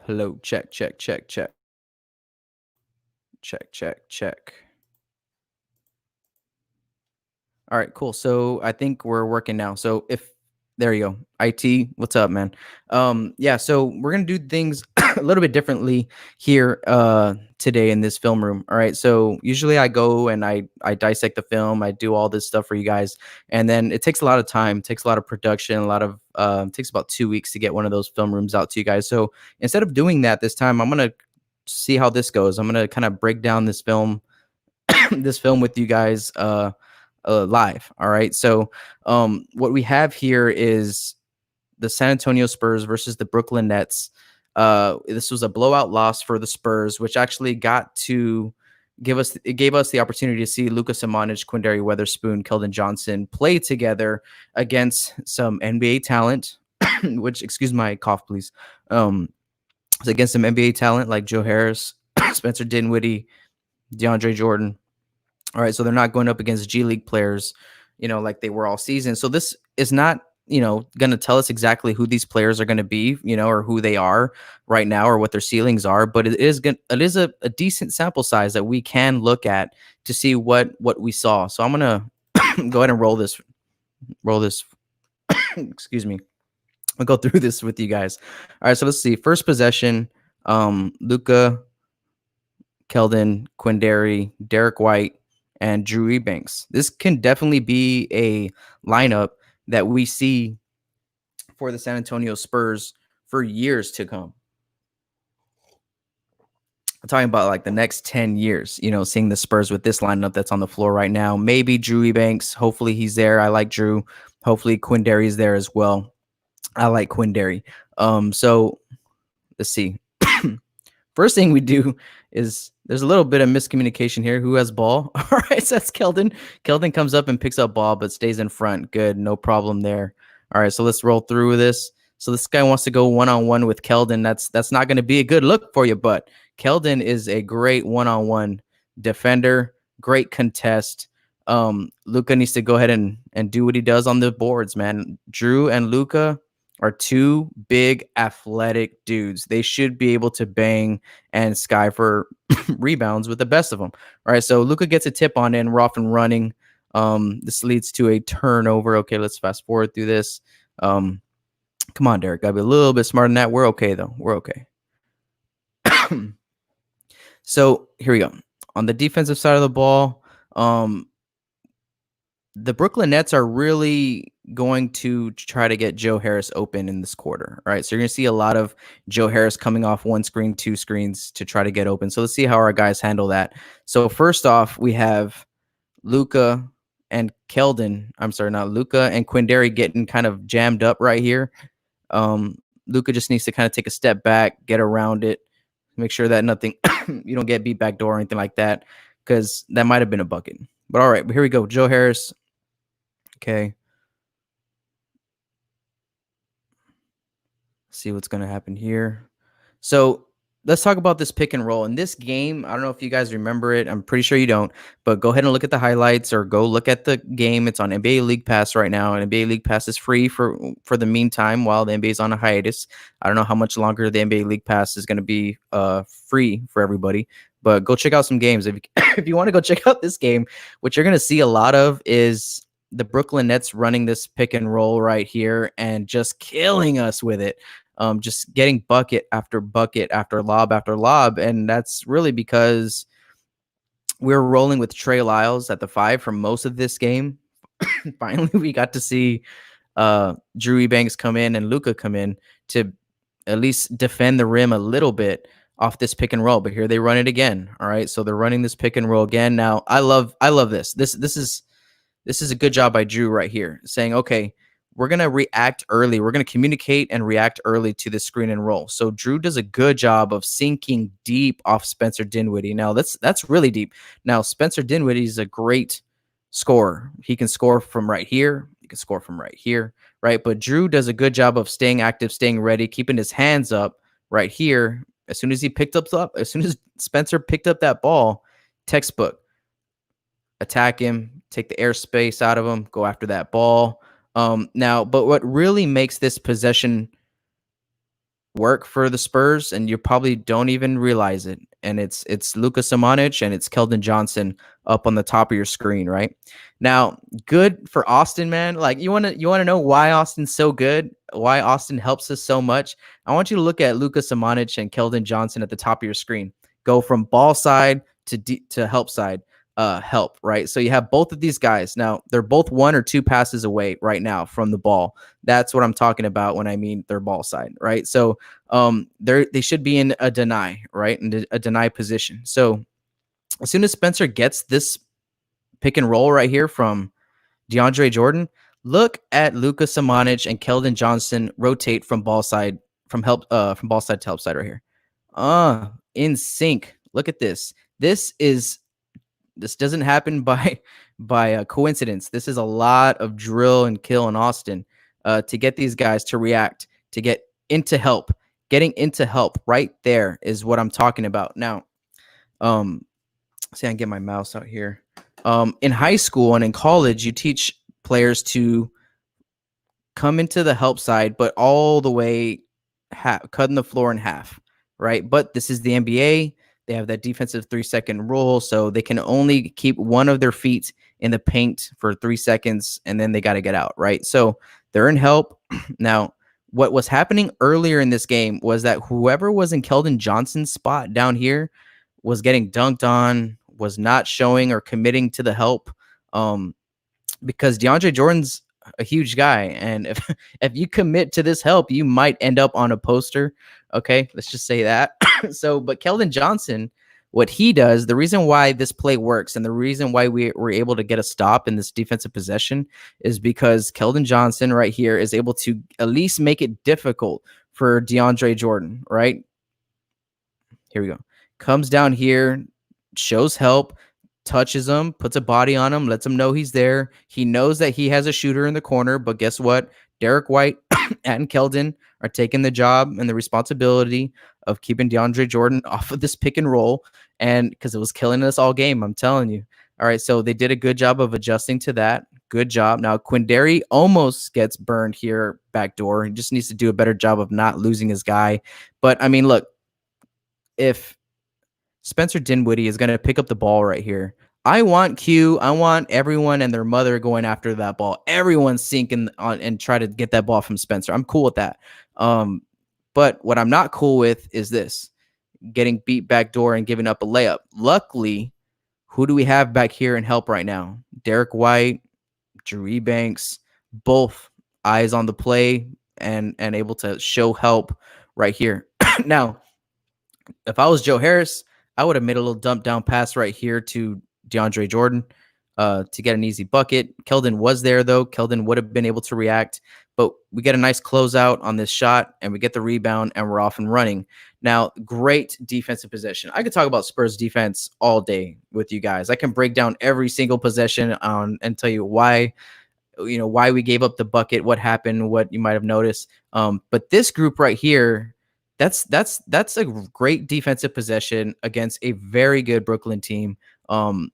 Hello, check, check, check, check, check, check, check. All right, cool. So I think we're working now. So if there you go, IT, what's up, man? Yeah. So we're gonna do things a little bit differently here today in this film room. All right. So usually I go and I dissect the film, I do all this stuff for you guys, and then it takes a lot of time, takes a lot of production, a lot of takes about 2 weeks to get one of those film rooms out to you guys. So instead of doing that this time, I'm gonna see how this goes. I'm gonna kind of break down this film this film with you guys live. All right. So what we have here is the San Antonio Spurs versus the Brooklyn Nets. This was a blowout loss for the Spurs, which actually got to gave us the opportunity to see Luka Samanic, Quindary Weatherspoon, Keldon Johnson play together against some NBA talent. Which, excuse my cough, please. Against some NBA talent like Joe Harris, Spencer Dinwiddie, DeAndre Jordan. All right, so they're not going up against G League players, like they were all season. So this is not, going to tell us exactly who these players are going to be, or who they are right now or what their ceilings are. But it is a decent sample size that we can look at to see what we saw. So I'm gonna go ahead and roll this. Excuse me. I'll go through this with you guys. All right, so let's see. First possession, Luka, Keldon, Quindary, Derrick White, and Drew Eubanks. This can definitely be a lineup that we see for the San Antonio Spurs for years to come. I'm talking about like the next 10 years, seeing the Spurs with this lineup that's on the floor right now. Maybe Drew Eubanks. Hopefully he's there. I like Drew. Hopefully Quindary is there as well. I like Quindary. So let's see. First thing we do is there's a little bit of miscommunication here. Who has ball? All right, so that's Keldon. Keldon comes up and picks up ball, but stays in front. Good, no problem there. All right, so let's roll through this. So this guy wants to go one-on-one with Keldon. That's not going to be a good look for you, but Keldon is a great one-on-one defender, great contest. Luka needs to go ahead and do what he does on the boards, man. Drew and Luka are two big athletic dudes. They should be able to bang and sky for rebounds with the best of them. All right, so Luka gets a tip on it, and we're off and running. This leads to a turnover. Okay, let's fast forward through this. Come on, Derek. Gotta be a little bit smarter than that. We're okay, though. We're okay. So here we go. On the defensive side of the ball, the Brooklyn Nets are really going to try to get Joe Harris open in this quarter. All right. So you're going to see a lot of Joe Harris coming off one screen, two screens to try to get open. So let's see how our guys handle that. So first off, we have Luka and Keldon. I'm sorry, not Luka and Quindary getting kind of jammed up right here. Luka just needs to kind of take a step back, get around it, make sure that nothing, you don't get beat back door or anything like that, because that might have been a bucket. But all right, here we go. Joe Harris. Okay. See what's going to happen here. So let's talk about this pick and roll. In this game, I don't know if you guys remember it. I'm pretty sure you don't, but go ahead and look at the highlights or go look at the game. It's on NBA League Pass right now, and NBA League Pass is free for the meantime while the NBA is on a hiatus. I don't know how much longer the NBA League Pass is going to be free for everybody, but go check out some games. If you want to go check out this game, what you're going to see a lot of is the Brooklyn Nets running this pick and roll right here and just killing us with it. Just getting bucket after lob. And that's really because we're rolling with Trey Lyles at the 5 for most of this game. Finally, we got to see Drew Eubanks come in and Luka come in to at least defend the rim a little bit off this pick and roll. But here they run it again. All right, so they're running this pick and roll again. Now, I love this. This is a good job by Drew right here, saying, okay, we're going to react early. We're going to communicate and react early to the screen and roll. So Drew does a good job of sinking deep off Spencer Dinwiddie. Now, that's really deep. Now, Spencer Dinwiddie is a great scorer. He can score from right here. He can score from right here, right? But Drew does a good job of staying active, staying ready, keeping his hands up right here. As soon as Spencer picked up that ball, textbook. Attack him, take the airspace out of him, go after that ball. Now, but what really makes this possession work for the Spurs, and you probably don't even realize it. And it's Luka Samanic and it's Keldon Johnson up on the top of your screen right now. Good for Austin, man. Like you want to know why Austin's so good, why Austin helps us so much. I want you to look at Luka Samanic and Keldon Johnson at the top of your screen. Go from ball side to help side. Help, right? So you have both of these guys. Now, they're both 1 or 2 passes away right now from the ball. That's what I'm talking about when I mean their ball side, right? So they should be in a deny, right? In a deny position. So as soon as Spencer gets this pick and roll right here from DeAndre Jordan, look at Luka Samanic and Keldon Johnson rotate from ball side from ball side to help side right here. In sync. Look at this. This doesn't happen by coincidence. This is a lot of drill and kill in Austin to get these guys to react, to get into help. Getting into help right there is what I'm talking about. Now, see, I can get my mouse out here. In high school and in college, you teach players to come into the help side, but all the way cutting the floor in half, right? But this is the NBA. They have that defensive 3-second rule, so they can only keep one of their feet in the paint for 3 seconds, and then they got to get out, right? So they're in help. Now, what was happening earlier in this game was that whoever was in Keldon Johnson's spot down here was getting dunked on, was not showing or committing to the help, because DeAndre Jordan's a huge guy, and if you commit to this help, you might end up on a poster. Okay, let's just say that. So, but Keldon Johnson, what he does, the reason why this play works and the reason why we were able to get a stop in this defensive possession is because Keldon Johnson right here is able to at least make it difficult for DeAndre Jordan, right? Here we go. Comes down here, shows help, touches him, puts a body on him, lets him know he's there. He knows that he has a shooter in the corner, but guess what? Derrick White and Keldon are taking the job and the responsibility of keeping DeAndre Jordan off of this pick and roll, and because it was killing us all game, I'm telling you. All right, so they did a good job of adjusting to that. Good job. Now, Quindary almost gets burned here backdoor. He just needs to do a better job of not losing his guy. But, I mean, look, if Spencer Dinwiddie is going to pick up the ball right here, I want everyone and their mother going after that ball. Everyone sinking on and try to get that ball from Spencer. I'm cool with that. But what I'm not cool with is this, getting beat backdoor and giving up a layup. Luckily, who do we have back here in help right now? Derrick White, Eubanks, both eyes on the play and able to show help right here. Now, if I was Joe Harris, I would have made a little dump down pass right here to DeAndre Jordan to get an easy bucket. Keldon was there, though. Keldon would have been able to react, but we get a nice closeout on this shot, and we get the rebound, and we're off and running. Now, great defensive possession. I could talk about Spurs defense all day with you guys. I can break down every single possession and tell you why we gave up the bucket, what happened, what you might have noticed. But this group right here, that's a great defensive possession against a very good Brooklyn team. When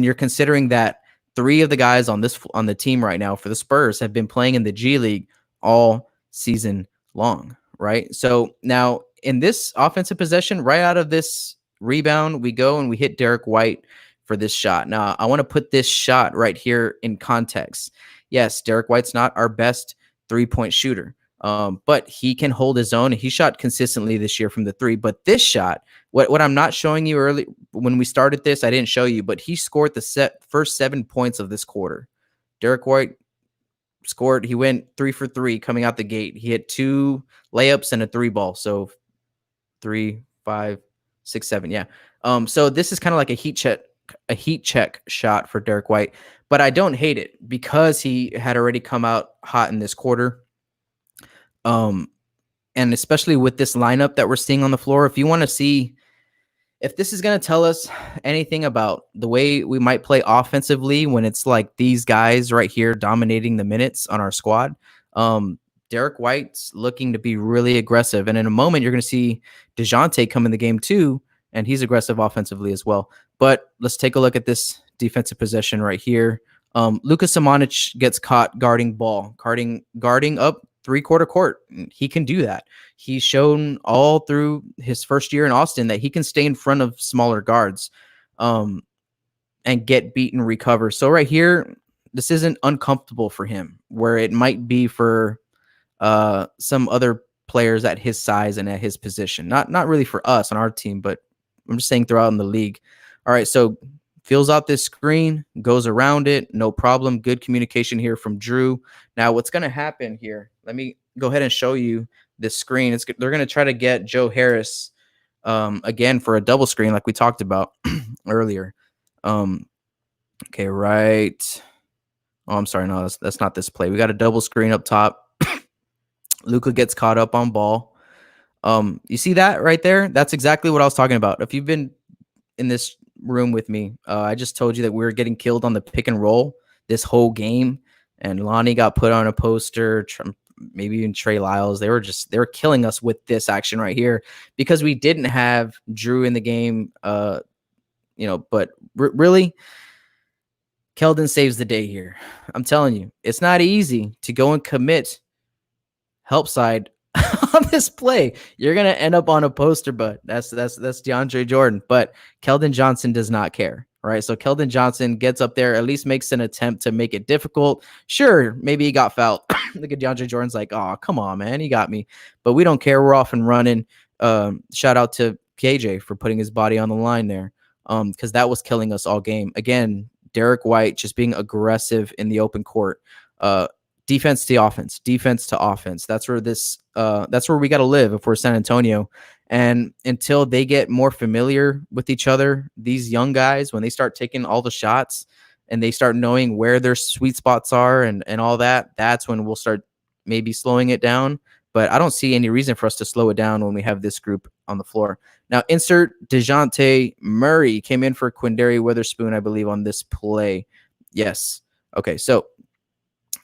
you're considering that 3 of the guys on the team right now for the Spurs have been playing in the G League all season long, right? So now in this offensive possession, right out of this rebound, we go and we hit Derrick White for this shot. Now, I want to put this shot right here in context. Yes, Derrick White's not our best 3-point shooter, but he can hold his own. He shot consistently this year from the 3. But this shot, what I'm not showing you early when we started this, I didn't show you, but he scored the first 7 points of this quarter. Derrick White scored. He went 3 for 3 coming out the gate. He hit 2 layups and a 3 ball. So 3, 5, 6, 7. Yeah. So this is kind of like a heat check shot for Derrick White, but I don't hate it because he had already come out hot in this quarter. And especially with this lineup that we're seeing on the floor, if you want to see if this is going to tell us anything about the way we might play offensively when it's like these guys right here dominating the minutes on our squad, Derrick White's looking to be really aggressive. And in a moment, you're going to see Dejounte come in the game too, and he's aggressive offensively as well. But let's take a look at this defensive possession right here. Luka Samanic gets caught guarding ball, guarding up three-quarter court. He can do that. He's shown all through his first year in Austin that he can stay in front of smaller guards and get beat and recover. So right here, this isn't uncomfortable for him, where it might be for some other players at his size and at his position. Not really for us on our team, but I'm just saying throughout in the league. All right, so fills out this screen, goes around it, no problem. Good communication here from Drew. Now, what's going to happen here? Let me go ahead and show you this screen. They're going to try to get Joe Harris again for a double screen like we talked about earlier. Okay, right. Oh, I'm sorry. No, that's not this play. We got a double screen up top. Luka gets caught up on ball. You see that right there? That's exactly what I was talking about. If you've been in this room with me, I just told you that we were getting killed on the pick and roll this whole game, and Lonnie got put on a poster, maybe even Trey Lyles. They were killing us with this action right here because we didn't have Drew in the game. But really, Keldon saves the day here. I'm telling you, it's not easy to go and commit help side on this play. You're gonna end up on a poster, but that's DeAndre Jordan. But Keldon Johnson does not care, right? So Keldon Johnson gets up there, at least makes an attempt to make it difficult. Sure, maybe he got fouled. Look at DeAndre Jordan's like, oh, come on, man, he got me. But we don't care. We're off and running. Shout out to KJ for putting his body on the line there, because that was killing us all game. Again, Derrick White just being aggressive in the open court. Defense to offense. That's where we got to live if we're San Antonio. And until they get more familiar with each other, these young guys, when they start taking all the shots and they start knowing where their sweet spots are and all that, that's when we'll start maybe slowing it down. But I don't see any reason for us to slow it down when we have this group on the floor. Now, insert Dejounte Murray came in for Quindary Witherspoon, I believe, on this play. Yes. Okay, so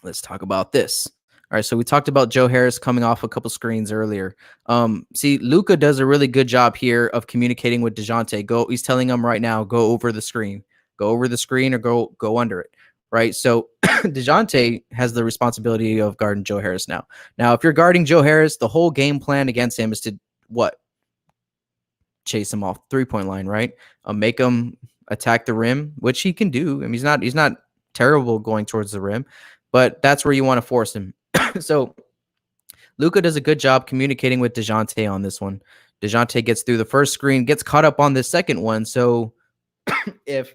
let's talk about this. All right, so we talked about Joe Harris coming off a couple screens earlier. See, Luka does a really good job here of communicating with Dejounte. He's telling him right now, go over the screen. Go over the screen or go under it, right? So Dejounte has the responsibility of guarding Joe Harris now. Now, if you're guarding Joe Harris, the whole game plan against him is to what? Chase him off 3-point line, right? Make him attack the rim, which he can do. I mean, he's not terrible going towards the rim, but that's where you want to force him. So Luka does a good job communicating with Dejounte on this one. Dejounte gets through the first screen, gets caught up on the second one. So if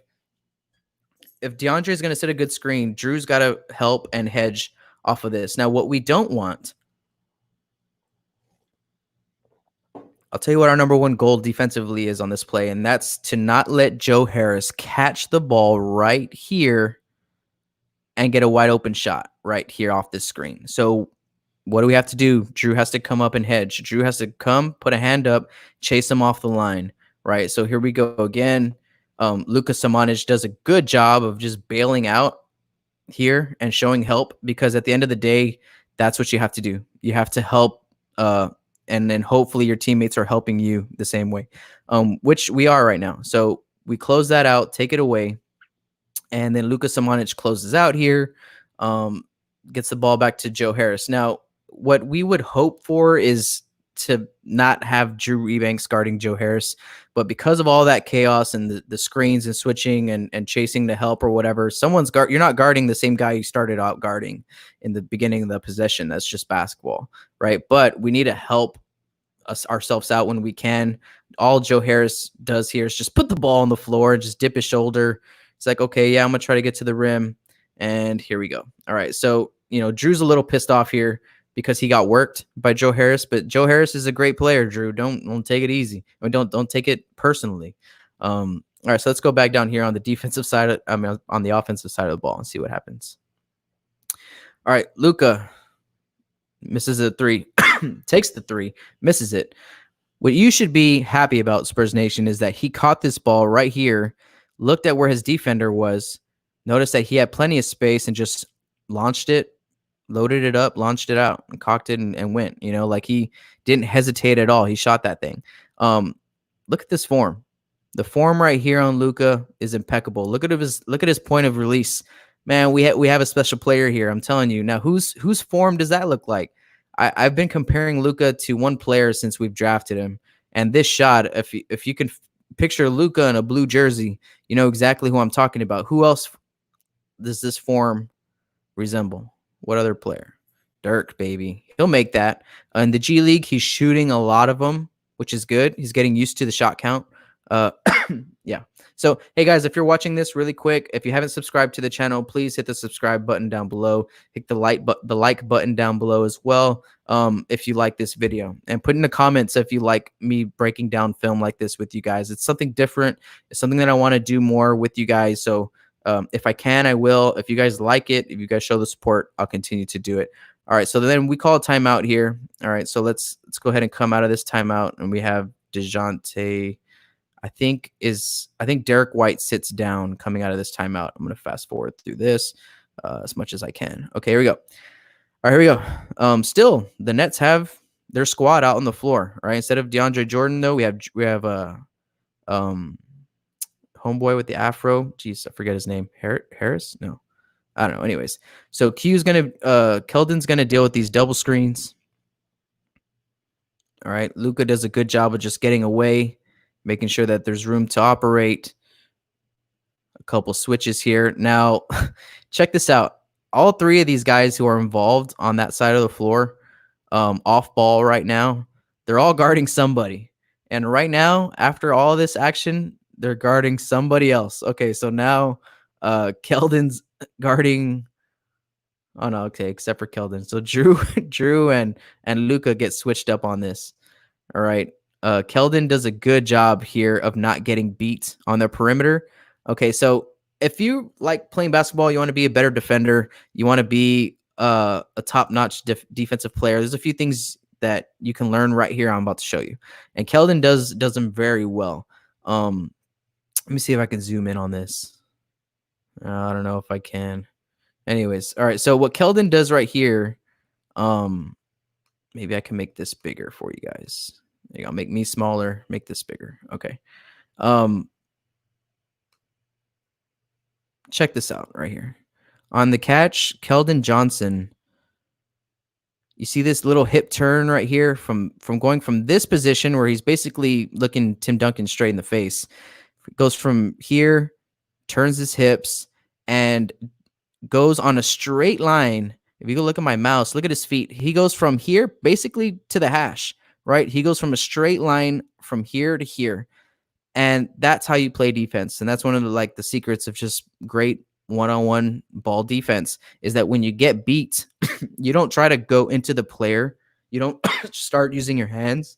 DeAndre is going to set a good screen, Drew's got to help and hedge off of this. Now, what we don't want, I'll tell you what our number one goal defensively is on this play, and that's to not let Joe Harris catch the ball right here and get a wide open shot right here off this screen. So what do we have to do? Drew has to come up and hedge. Drew has to come, put a hand up, chase him off the line, right? So here we go again. Luka Samanic does a good job of just bailing out here and showing help, because at the end of the day, that's what you have to do. You have to help, and then hopefully your teammates are helping you the same way, which we are right now. So we close that out, take it away, and then Luka Samanic closes out here, gets the ball back to Joe Harris. Now, what we would hope for is to not have Drew Eubanks guarding Joe Harris, but because of all that chaos and the screens and switching and chasing the help or whatever, you're not guarding the same guy you started out guarding in the beginning of the possession. That's just basketball, right? But we need to help ourselves out when we can. All Joe Harris does here is just put the ball on the floor, just dip his shoulder. It's like, okay, yeah, I'm going to try to get to the rim. And here we go. All right. So, Drew's a little pissed off here because he got worked by Joe Harris, but Joe Harris is a great player, Drew. Don't take it easy. I mean, don't take it personally. All right. So let's go back down here on the defensive side. On the offensive side of the ball and see what happens. All right. Luka misses a three, takes the three, misses it. What you should be happy about, Spurs Nation, is that he caught this ball right here, looked at where his defender was, noticed that he had plenty of space and just launched it, loaded it up, launched it out, and cocked it and went. Like he didn't hesitate at all. He shot that thing. Look at this form. The form right here on Luka is impeccable. Look at his point of release. Man, we have a special player here. I'm telling you. Now, whose form does that look like? I've been comparing Luka to one player since we've drafted him, and this shot, if you can picture Luka in a blue jersey, you know exactly who I'm talking about. Who else does this form resemble? What other player? Dirk, baby. He'll make that. In the G League, he's shooting a lot of them, which is good. He's getting used to the shot count. Uh, yeah. So, hey guys, if you're watching this really quick, if you haven't subscribed to the channel, please hit the subscribe button down below. Hit the like button down below as well. If you like this video, and put in the comments if you like me breaking down film like this with you guys. It's something different. It's something that I want to do more with you guys. So, if I can, I will. If you guys like it, if you guys show the support, I'll continue to do it. All right, so then we call a timeout here. All right, so let's go ahead and come out of this timeout, and we have Dejounte. I think Derrick White sits down coming out of this timeout. I'm going to fast forward through this as much as I can. Okay, here we go. All right, here we go. Still, the Nets have their squad out on the floor. Right, instead of DeAndre Jordan, though, we have homeboy with the afro. Jeez, I forget his name. Harris? No, I don't know. Anyways, so Keldon's gonna deal with these double screens. All right, Luka does a good job of just getting away, making sure that there's room to operate. A couple switches here. Now, check this out. All three of these guys who are involved on that side of the floor, off ball right now, they're all guarding somebody. And right now, after all this action, they're guarding somebody else. Okay, so now Keldon's guarding. Oh no, okay, except for Keldon. So Drew and Luka get switched up on this. All right. Keldon does a good job here of not getting beat on the perimeter. Okay, so if you like playing basketball, you want to be a better defender, you want to be a top-notch defensive player. There's a few things that you can learn right here. I'm about to show you, and Keldon does them very well. Let me see if I can zoom in on this. I don't know if I can. Anyways, all right. So what Keldon does right here, maybe I can make this bigger for you guys. There you go. Make me smaller. Make this bigger. Okay. Check this out right here. On the catch, Keldon Johnson. You see this little hip turn right here from going from this position where he's basically looking Tim Duncan straight in the face. Goes from here, turns his hips, and goes on a straight line. If you go look at my mouse, look at his feet. He goes from here basically to the hash, right? He goes from a straight line from here to here. And that's how you play defense. And that's one of the secrets of just great one-on-one ball defense is that when you get beat, you don't try to go into the player. You don't start using your hands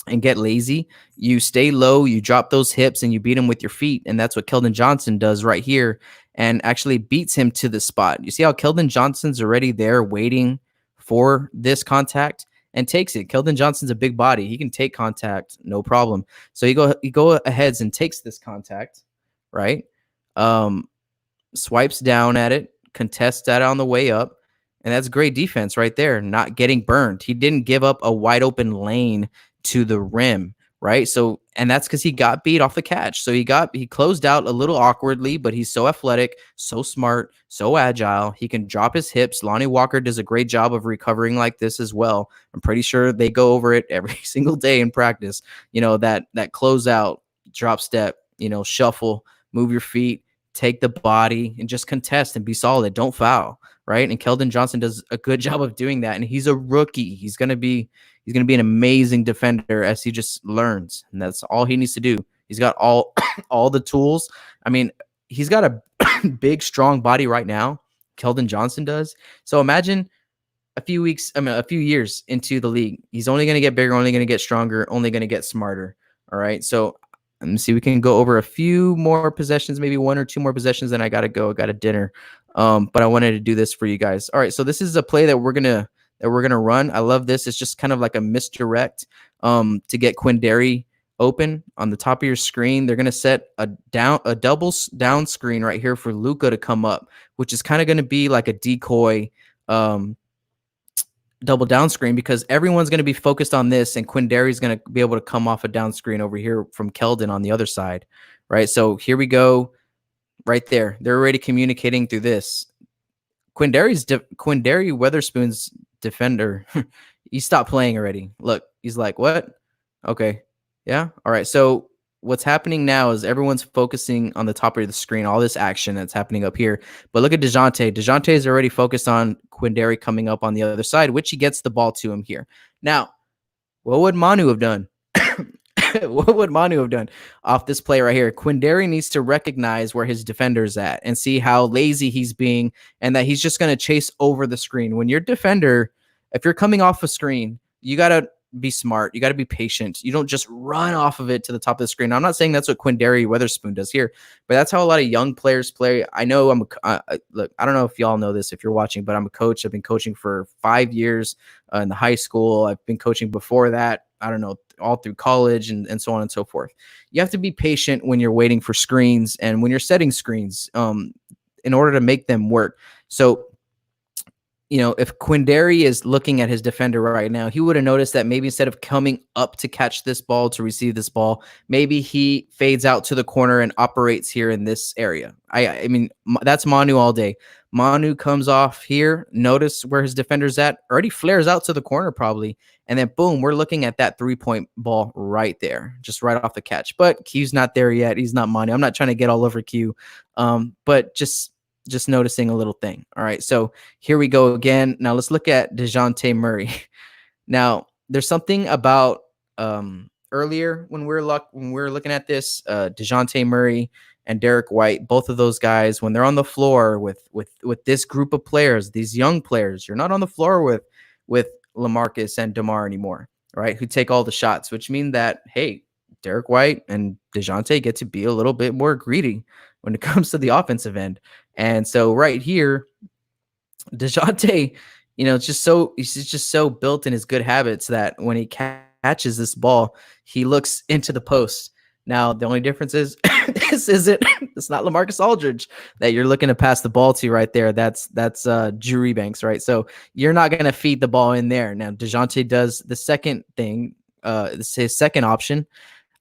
and get lazy. You stay low, you drop those hips, and you beat him with your feet. And that's what Keldon Johnson does right here and actually beats him to the spot. You see how Keldon Johnson's already there waiting for this contact and takes it. Keldon Johnson's a big body. He can take contact, no problem. So he go ahead and takes this contact, right? Swipes down at it, contests that on the way up, and that's great defense right there, not getting burned. He didn't give up a wide open lane to the rim, right? So, and that's because he got beat off the catch. So he closed out a little awkwardly, but he's so athletic, so smart, so agile. He can drop his hips. Lonnie Walker does a great job of recovering like this as well. I'm pretty sure they go over it every single day in practice. You know, that closeout, drop step, shuffle, move your feet, take the body, and just contest and be solid. Don't foul, right? And Keldon Johnson does a good job of doing that. And he's a rookie. He's gonna be an amazing defender as he just learns, and that's all he needs to do. He's got all the tools. I mean, he's got a big, strong body right now. Keldon Johnson does. So imagine a few years into the league, he's only going to get bigger, only going to get stronger, only going to get smarter. All right. So let me see. We can go over a few more possessions, maybe one or two more possessions. Then I got to go. I got a dinner. But I wanted to do this for you guys. All right. So this is a play that we're going to run. I love this. It's just kind of like a misdirect to get Quindary open on the top of your screen. They're going to set a double down screen right here for Luka to come up, which is kind of going to be like a decoy double down screen because everyone's going to be focused on this, and Quindary is going to be able to come off a down screen over here from Keldon on the other side, right? So here we go right there. They're already communicating through this. Quindary Weatherspoon's defender, you stop playing already. Look, he's like, what? Okay. Yeah. All right. So what's happening now is everyone's focusing on the top of the screen, all this action that's happening up here. But look at Dejounte. Dejounte is already focused on Quindary coming up on the other side, which he gets the ball to him here. Now, what would Manu have done? What would Manu have done off this play right here? Quindary needs to recognize where his defender's at and see how lazy he's being and that he's just going to chase over the screen. When your defender, if you're coming off a screen, you got to be smart. You got to be patient. You don't just run off of it to the top of the screen. I'm not saying that's what Quindary Weatherspoon does here, but that's how a lot of young players play. I know look, I don't know if y'all know this if you're watching, but I'm a coach. I've been coaching for 5 years in the high school. I've been coaching before that. I don't know, all through college and so on and so forth. You have to be patient when you're waiting for screens and when you're setting screens in order to make them work. So, if Quindary is looking at his defender right now, he would have noticed that maybe instead of coming up to catch this ball, to receive this ball, maybe he fades out to the corner and operates here in this area. I mean, that's Manu all day. Manu comes off here, notice where his defender's at, already flares out to the corner probably, and then boom, we're looking at that 3-point ball right there, just right off the catch. But Q's not there yet. He's not Manu. I'm not trying to get all over Q, but just noticing a little thing. All right, so here we go again. Now let's look at Dejounte Murray. Now there's something about earlier when we're looking at this, Dejounte Murray and Derrick White, both of those guys, when they're on the floor with this group of players, these young players, you're not on the floor with LaMarcus and DeMar anymore, right? Who take all the shots, which mean that, hey, Derrick White and Dejounte get to be a little bit more greedy when it comes to the offensive end. And so right here, Dejounte, he's just so built in his good habits that when he catches this ball, he looks into the post. Now, the only difference is it's not LaMarcus Aldridge that you're looking to pass the ball to right there. That's Drew Eubanks, right? So you're not going to feed the ball in there. Now, Dejounte does the second thing, his second option,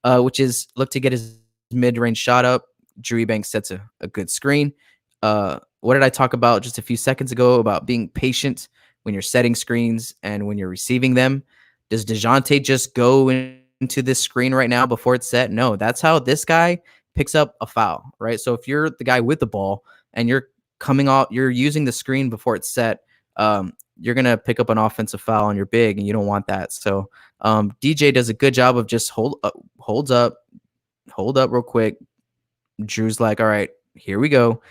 which is look to get his mid-range shot up. Drew Eubanks sets a good screen. What did I talk about just a few seconds ago about being patient when you're setting screens and when you're receiving them? Does Dejounte just go into this screen right now before it's set? No, that's how this guy picks up a foul, right? So if you're the guy with the ball and you're coming off, you're using the screen before it's set, you're going to pick up an offensive foul on your big, and you don't want that. So DJ does a good job of just hold up real quick. Drew's like, all right, here we go.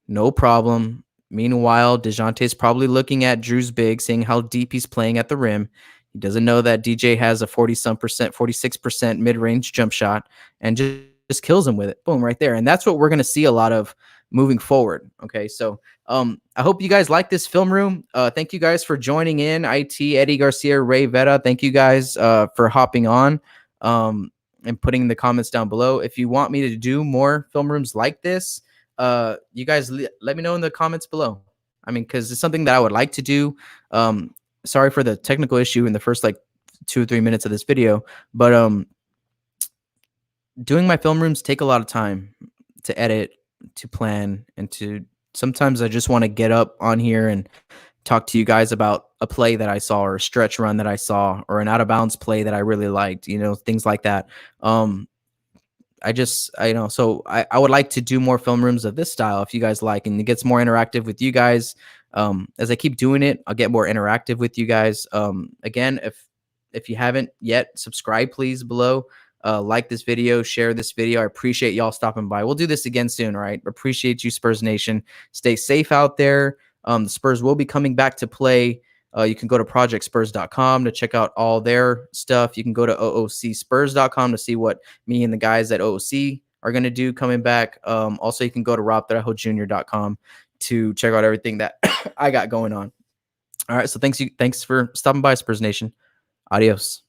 No problem. Meanwhile, Dejounte's probably looking at Drew's big, seeing how deep he's playing at the rim. He doesn't know that DJ has a 46% mid-range jump shot and just kills him with it. Boom, right there. And that's what we're going to see a lot of moving forward. Okay, so I hope you guys like this film room. Thank you guys for joining in. IT, Eddie Garcia, Ray Veta. Thank you guys for hopping on and putting the comments down below. If you want me to do more film rooms like this, you guys let me know in the comments below. I mean, because it's something that I would like to do. Sorry for the technical issue in the first 2 or 3 minutes of this video, but doing my film rooms take a lot of time to edit, to plan, and to sometimes I just want to get up on here and talk to you guys about a play that I saw or a stretch run that I saw or an out of bounds play that I really liked, things like that. So I would like to do more film rooms of this style if you guys like, and it gets more interactive with you guys. As I keep doing it, I'll get more interactive with you guys. Again, if you haven't yet, subscribe please below. Like this video, share this video. I appreciate y'all stopping by. We'll do this again soon, all right? Appreciate you, Spurs Nation. Stay safe out there. The Spurs will be coming back to play. You can go to projectspurs.com to check out all their stuff. You can go to oocspurs.com to see what me and the guys at OOC are going to do coming back. Also, you can go to robtharajunior.com to check out everything that I got going on. All right, so thanks for stopping by, Spurs Nation. Adios.